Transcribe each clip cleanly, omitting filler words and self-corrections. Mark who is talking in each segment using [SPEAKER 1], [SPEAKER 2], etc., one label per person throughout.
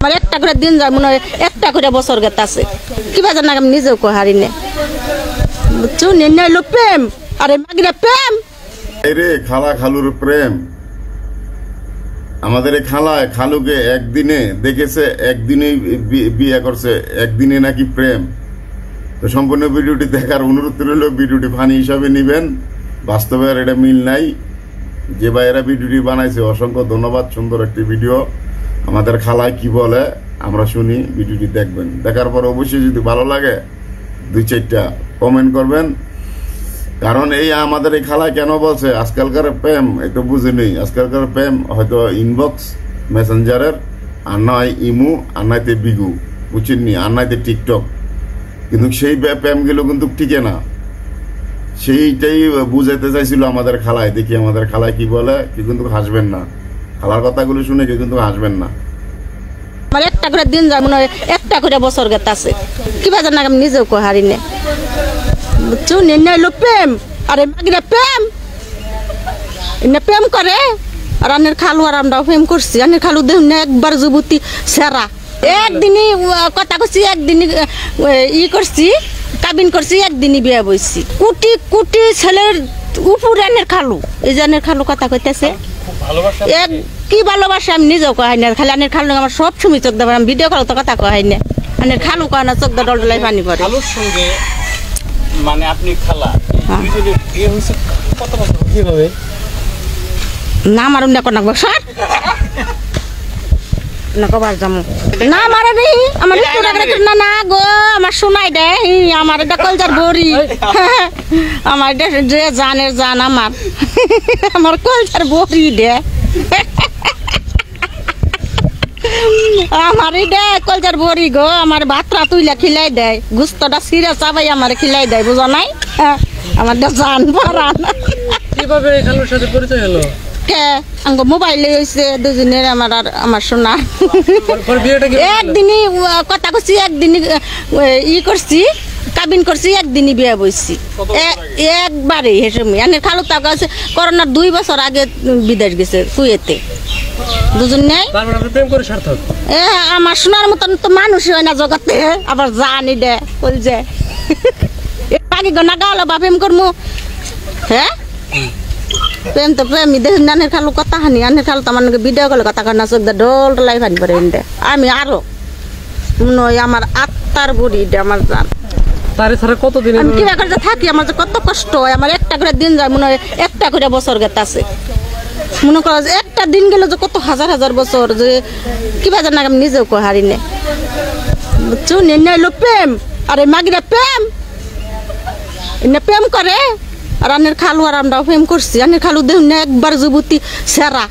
[SPEAKER 1] আমার একটা করে দিন যায় মনে হয় একটা করে বছর গেতে আছে কি বাজার না আমি নিজেও হারি নে বুঝছো নির্ণয় লোক প্রেম আরে মাগিরা প্রেম
[SPEAKER 2] রে খালা খালুর প্রেম। আমাদের এই খালুকে একদিনে দেখেছে, একদিনে বিয়ে করছে, একদিনে নাকি প্রেম। তো সম্পূর্ণ ভিডিওটি দেখার অনুরোধ রইল। ভিডিওটি ফানি হিসাবে নিবেন, বাস্তবে আর এটা মিল নাই। যে ভাইয়েরা ভিডিওটি বানাইছে অসংখ্য ধন্যবাদ। সুন্দর একটি ভিডিও। আমাদের খালায় কি বলে আমরা শুনি, ভিডিওটি দেখবেন। দেখার পর অবশ্যই যদি ভালো লাগে 2-4টা কমেন্ট করবেন। কারণ এই আমাদের এই খালায় কেন বলছে আজকালকার প্রেম একটু বুঝে নেই। আজকালকার প্রেম হয়তো ইনবক্স মেসেঞ্জারের, আর নয় ইমু, আর নয়তে বিগু, বুঝছেননি, আর নয়তে টিকটক। কিন্তু সেই প্রেমগুলো কিন্তু টিকে না। সেইটাই বুঝাইতে চাইছিল আমাদের খালায়। দেখি আমাদের খালায় কি বলে। কি কিন্তু হাসবেন না, খালার কথাগুলো শুনে কি কিন্তু হাসবেন না।
[SPEAKER 1] আমার একটা করে দিন যায় মনে হয় একটা করে বছর গেতে আছে কি বাজার না আমি নিজেও হারি নে বুঝছো নির্ণয় লোক প্রেম আরে মাগিরা প্রেম এনে প্রেম করে। আর আনের খালু আর আমরাও প্রেম করছি। আনের খালু দেখুন না একবার যুবতী সেরা, একদিনই কথা করছি, একদিনই ই করছি, কাবিন করছি, একদিনই বিয়ে বইছি। কোটি কোটি ছেলের উপরে আনের খালু, এই যে আনের খালু কথা কইতেছে কি ভালোবাসা আমি নিজেও কহাই না। খালি আনের খালু আমার সব সময় চোখ দেবার, আমি ভিডিও কল তো কথা কহাই না। আনের খালু কয় না চোখ দল ডলাই পানি পড়ে।
[SPEAKER 3] খালুর সঙ্গে মানে আপনি খালা দুইজনের বিয়ে হয়েছে কত বছর কিভাবে?
[SPEAKER 1] না মারুন না কোন বছর না কবার যামু না মারে রে আমার না না গো আমার শোনাই দে আমার এটা কলজার বড়ি আমার এটা যে জানের জান আমার আমার কলজার বড়ি দে আমার এটা কলজার বড়ি গো আমার ভাতটা তুইলা খিলাই দেয়, গুস্তটা সিরা চাবাই আমার খিলাই দেয়, বুঝো নাই? আমার জান পারান।
[SPEAKER 3] কিভাবে খালুর সাথে পরিচয় হলো?
[SPEAKER 1] আঙ্গ মোবাইলে হয়েছে দুজনের আমার আর আমার সোনা। একদিনই কথা করছি, একদিনই ই করছি, কাবিন করছি, একদিনই বিয়ে বইছি একবারে। হেসময় আনের খালু তাকে আছে করোনার 2 বছর আগে বিদেশ গেছে কুয়েতে। দুজন নেই আমার সোনার মতন তো মানুষ হয় না জগতে। আবার জানি দে বল যে পাখি গনা গাওয়ালো বা প্রেম করমু। হ্যাঁ প্রেম তো প্রেম দেখুন আনের খালু কথা হানি। আনের খালু তো আমার ভিডিও কলে কথা কর না চোখ দে ডোল লাই পানি পরে দে। আমি আরো নয় আমার আত্মার বুড়ি দে আমার জান।
[SPEAKER 3] তারে ছাড়া কতদিন
[SPEAKER 1] আমি কিবা করে থাকি, আমার যে কত কষ্ট হয়। আমার একটা করে দিন যায় মনে হয় একটা করে বছর গেতে আছে। মনে করো যে একটা দিন গেলে যে কত হাজার হাজার বছর যে কি বাজার না আমি নিজেও হারি নে বুঝছো নির্ণয় লোক প্রেম আরে মাগিরা প্রেম এনে প্রেম করে। আর আনের খালু আর আমরাও প্রেম করছি। আনের খালু দেখুন না একবার যুবতী সেরা,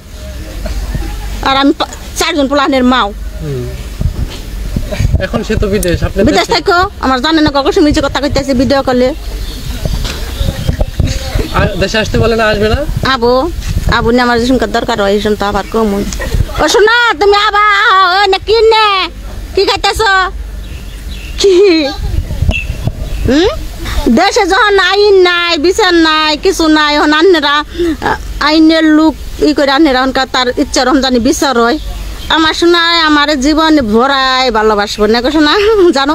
[SPEAKER 1] আর আমি 4 জন পোলানের মাও।
[SPEAKER 3] এখন সে তো বিদেশ, আপনি
[SPEAKER 1] বিদেশ থাকো আমার জানে না কখন শুনেছি কথা কইতেছে ভিডিও কলে।
[SPEAKER 3] দেশে আসতে বলে না, আসবে না?
[SPEAKER 1] আবো আবু না আমার যে শুনকার দরকার হয় এই তো আবার কম। ও শোনা তুমি আবার না কি নে কি খাইতেছ কি? দেশে যখন আইন নাই, বিচার নাই, কিছু নাই, এখন আন্নেরা আইনের লোক ই করে আন্নেরা তার ইচ্ছা রমজানি বিচার হয়। আমার শোনায় আমার জীবন ভরায় ভালোবাসবো না শোনা জানো।